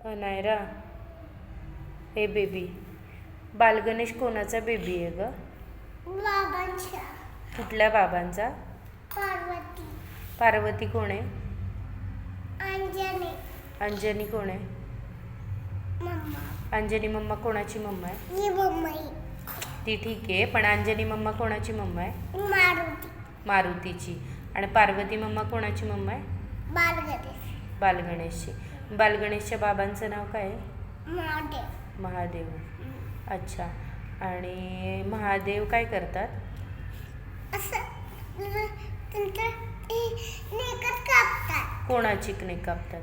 अनायरा, हे बेबी, बालगणेश कोणाचा बेबी आहे ग? बाबांच्या. कुठल्या बाबांचा? पार्वती. पार्वती कोण आहे? अंजनी. अंजनी कोण आहे? मम्मा. अंजनी मम्मा कोणाची मम्मा आहे? ही मम्मी. ती ठीक आहे, पण अंजनी मम्मा कोणाची मम्मा आहे? मारुती. मारुतीची. आणि पार्वती मम्मा कोणाची मम्मा आहे? बालगणेश. बालगणेशची. बालगणेशच्या बाबांचं नाव काय आहे? महादेव. महादेव. अच्छा. आणि महादेव काय करतात? असं तुमचं नेकच कापतात. कोणाची नेक कापतात?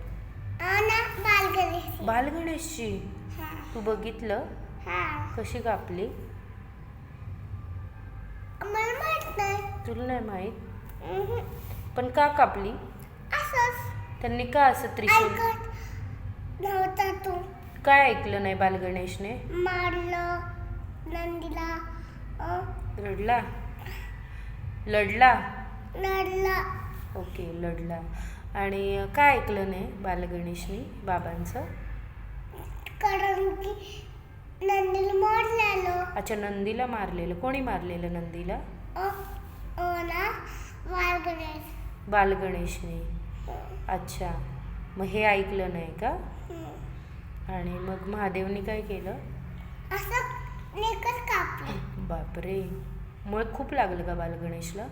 ना बालगणेश. बालगणेशची. हा. तू बघितलं हा. कशी कापली? मला माहित नाही. तुला नाही माहीत? पण का कापली? असंच. त्यांनी का असं त्रिशूल? ऐकत नव्हता तू. काय ऐकलं नाही बालगणेशने? मारलं नंदीला. रडला? लढला? लढला. ओके, लढला. आणि काय ऐकलं नाही बालगणेशने बाबांचं? कारण की नंदीला मारलेलं. अच्छा, नंदीला मारलेलं. कोणी मारलेलं नंदीला? ना बालगणेश. बालगणेशने. अच्छा, मग हे ऐकलं नाही का? आणि मग महादेवनी काय केलं? असं नेकच कापले. बापरे, मुळे खूप लागलं का बालगणेशला?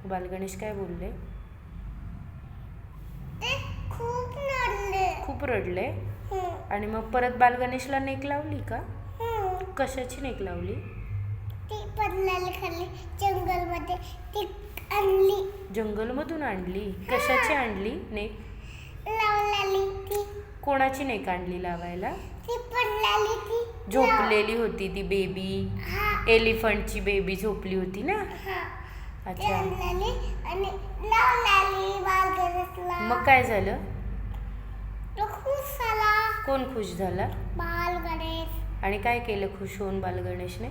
बालगणेश काय बोलले? ते खूप रडले. खूप रडले. आणि मग परत बालगणेशला नेक लावली का? कशाची नेक लावली? ती पडलेली खाली जंगलमध्ये ती आणली. जंगलमधून आणली? कशाची आणली नेक? लावलेली ती. कोणाची नेक आणली लावायला? ती पडलेली ती. झोपलेली होती ती बेबी. हा. एलिफंटची बेबी झोपली होती ना? हा. ती अच्छा. आणलेली आणि लावलेली बालगणेशला. मग काय झालं? तो खुश झाला. कोण खुश झाला? बालगणेश. आणि काय केलं खुश होऊन बालगणेशने?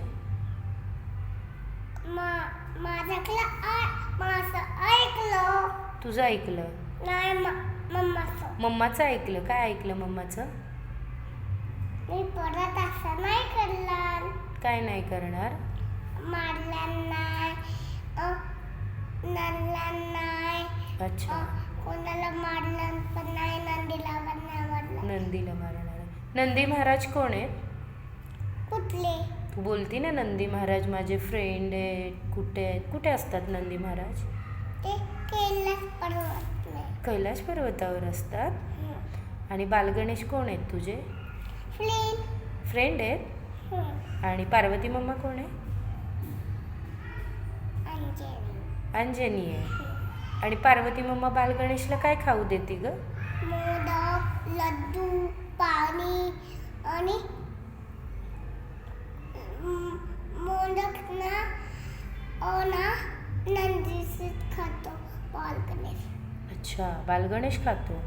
माझं ऐकलं. तुझं ऐकलं? नाही मम्माचं. मम्माचं ऐकलं. काय ऐकलं मम्माचं? मी परत असं नाही करणार. काय नाही करणार? मारला नाही. नडला नाही. अच्छा. कोणाला मारलं पण नाही. नंदीला पण नाही मारलं. नंदीला मारणार. नंदी महाराज कोण आहेत? कुठले? तू बोलती ना नंदी महाराज माझे फ्रेंड आहेत. कुठे आहेत? कुठे असतात नंदी महाराज? ते कैलास पर्वत. कैलास पर्वतावर असतात. आणि बालगणेश कोण आहेत तुझे? फ्रेंड आहेत. आणि पार्वती मम्मा कोण आहे? अंजनी आहे. आणि पार्वती मम्मा बालगणेशला काय खाऊ देते ग? मोदक, लड्डू, पाणी आणि मोदक ना नंदीच खातो बालगणेश. अच्छा, बालगणेश खातो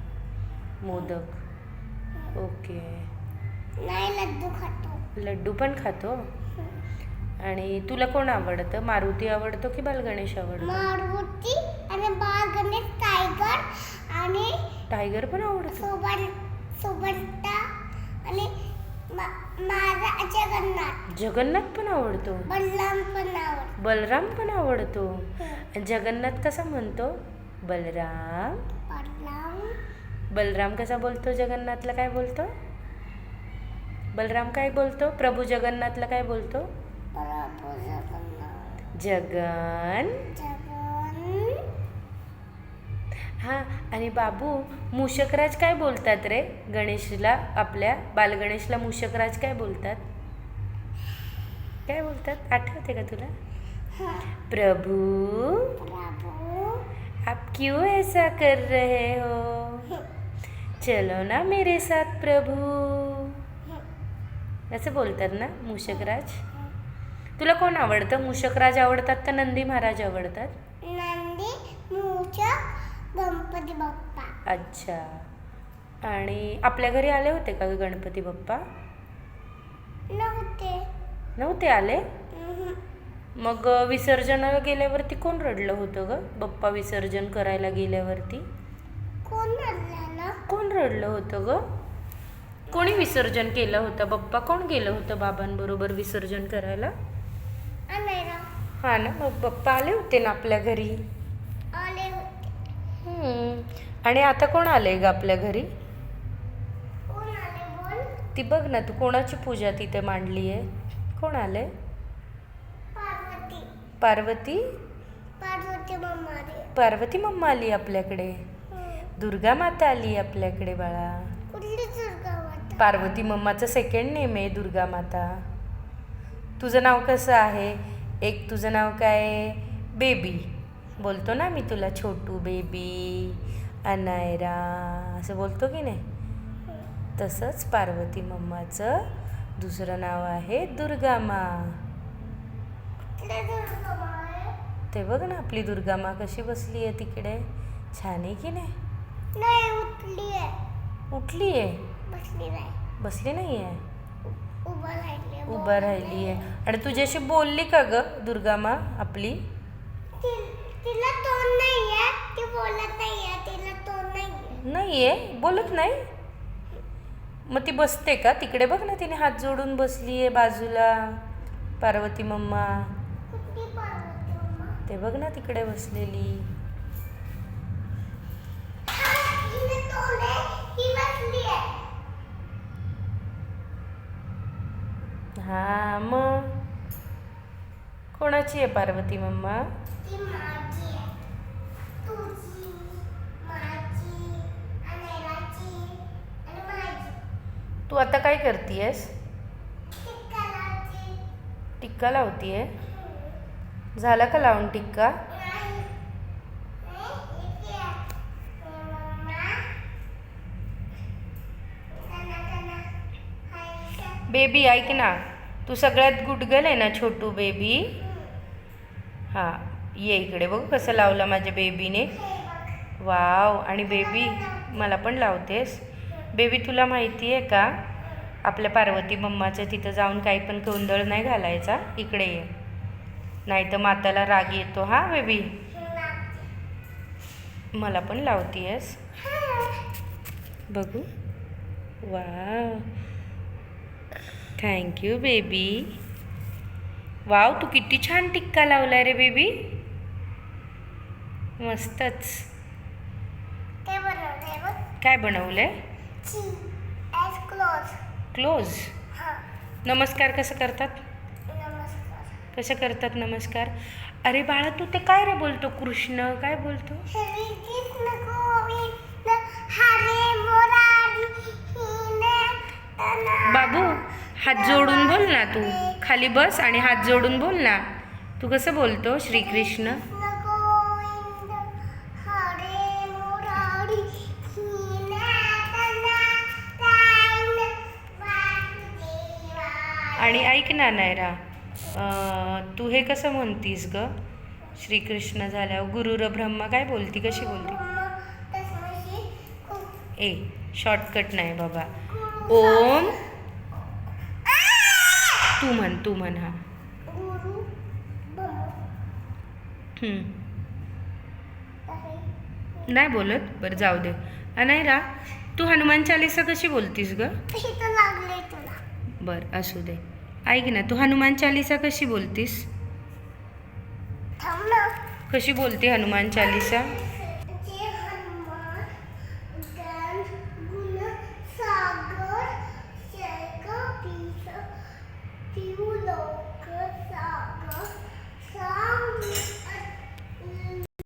मोदक. ओके. नाही, लड्डू खातो. लड्डू पण खातो. आणि तुला कोण आवडतं? मारुती आवडतो की बालगणेश आवडतो? मारुती आणि बालगणेश. टायगर आणि टायगर पण आवडतो. सोबत आणि माझा जगन्नाथ. जगन्नाथ पण आवडतो. बलराम पण आवडतो. बलराम पण आवडतो. जगन्नाथ कसा म्हणतो? बलराम. बलराम कसा बोलतो? जगन्नाथला काय बोलतो? बलराम काय बोलतो? प्रभू जगन्नाथला काय बोलतो? जगन. हा. आणि बाबू, मूषकराज काय बोलतात रे गणेशला? आपल्या बालगणेशला मूषकराज काय बोलतात? काय बोलतात? आठवते का तुला? प्रभू, आप क्यों ऐसा कर रहे हो? चलो ना मेरे साथ प्रभू. असं बोलतात ना मूषकराज? तुला कोण आवडतं? मूषकराज आवडतात का नंदी महाराज आवडतात? नंदी, मूषक, गणपती बाप्पा. अच्छा. आणि आपल्या घरी आले होते का गणपती बाप्पा? नव्हते आले? मग विसर्जनाला गेल्यावरती कोण रडलं होतं ग? बाप्पा विसर्जन करायला गेल्यावरती कोण रडलं होतं ग? कोणी विसर्जन केलं होतं? बाप्पा कोण गेलं होतं बाबांबरोबर विसर्जन करायला? अनायरा हा ना, मग बाप्पा आले होते ना आपल्या घरी. आले होते. आणि आता कोण आलंय ग आपल्या घरी? कोण आले बोल? ती बघ ना, तू कोणाची पूजा तिथे मांडली आहे? कोण आलंय? पार्वती. पार्वती. पार्वती मम्मा आली. पार्वती मम्मा आली आपल्याकडे. दुर्गा माता आली आपल्याकडे बाळा. कुठली दुर्गा माता? पार्वती मम्माचं सेकंड नेम आहे दुर्गा माता. तुझं नाव कसं आहे? एक तुझं नाव काय आहे? बेबी. बोलतो ना मी तुला छोटू बेबी, अनायरा असं बोलतो की नाही? तसंच पार्वती मम्माचं दुसरं नाव आहे दुर्गा माँ. कुठली दुर्गा माँ आहे? ते बघ ना आपली दुर्गा माँ कशी बसली आहे तिकडे. छान आहे की नाही? नाही, उठली आहे. उठली आहे? बसली नाही. बसली नाही आहे? उभा राहिली. उभं राहिली आहे. आणि तुझ्याशी बोलली का ग दुर्गा माँ आपली? तिला तोंड नाहीये, ती बोलत नाहीये, तिला तोंड नाहीये. नाही आहे, बोलत नाही. मग ती बसते का तिकडे? बघ ना तिने हात जोडून बसली आहे बाजूला पार्वती मम्मा. कुठली पार्वती मम्मा? ते बघ ना तिकडे बसलेली. हिने तोंड आहे, ही बसली आहे. हा मग कोणाची आहे पार्वती मम्मा? ती माझी आहे. तुझी, माझी, अनेराची आणि माझी. तू आता काय करतीयस? टिक्का लावते. टिक्का लावतीये? झाला का लावून टिक्का? नाही. इथे आहे. मम्मा. बेबी ऐक ना, तू सगळ्यात गुडगल आहे ना छोटू बेबी. हां ये इकडे, बघू कसं लावलं माझ्या बेबीने. वाव. आणि बेबी मला पण लावतेस? बेबी तुला माहिती आहे का आपल्या पार्वती मम्माचं तिथं जाऊन काही पण गोंधळ नाही घालायचा. इकडे ये, नाही तर माताला राग येतो. हा बेबी, मला पण लावतीयस? बघू. Wow, thank you baby. वाव, तू किती छान टिक्का लावलाय रे बेबी. मस्तच. ते बनवलंय बघ. काय बनवलंय? क्लोज. क्लोज. हां. नमस्कार कसं करतात? नमस्कार. कसं करतात नमस्कार? अरे बाळा, तू ते काय रे बोलतो? कृष्ण काय बोलतो? श्री कृष्ण गोविंद हरे मुरारी बाबू, हात जोडून बोल ना तू. खाली बस आणि हात जोडून बोल ना. तू कसं बोलतो श्रीकृष्ण? गोविंद हरे मुरारी आणि ऐक ना नायरा, तू हे कसं म्हणतीस ग? श्रीकृष्ण झाल्यावर गुरुर ब्रह्मा काय बोलती? कशी बोलती? ए शॉर्टकट नाही बाबा. ओम. तू म्हण हा. गुरु नाही बोलत? बरं जाऊ दे. अनायरा, तू हनुमान चालीसा कशी बोलतीस ग? इथं लागले तुला. बरं असू दे. ऐक ना, तू हनुमान चालीसा कशी बोलतीस? थांब ना. कशी बोलते हनुमान चालीसा? जय हनुमान ज्ञान गुण सागर जय कपीस पिऊ लोक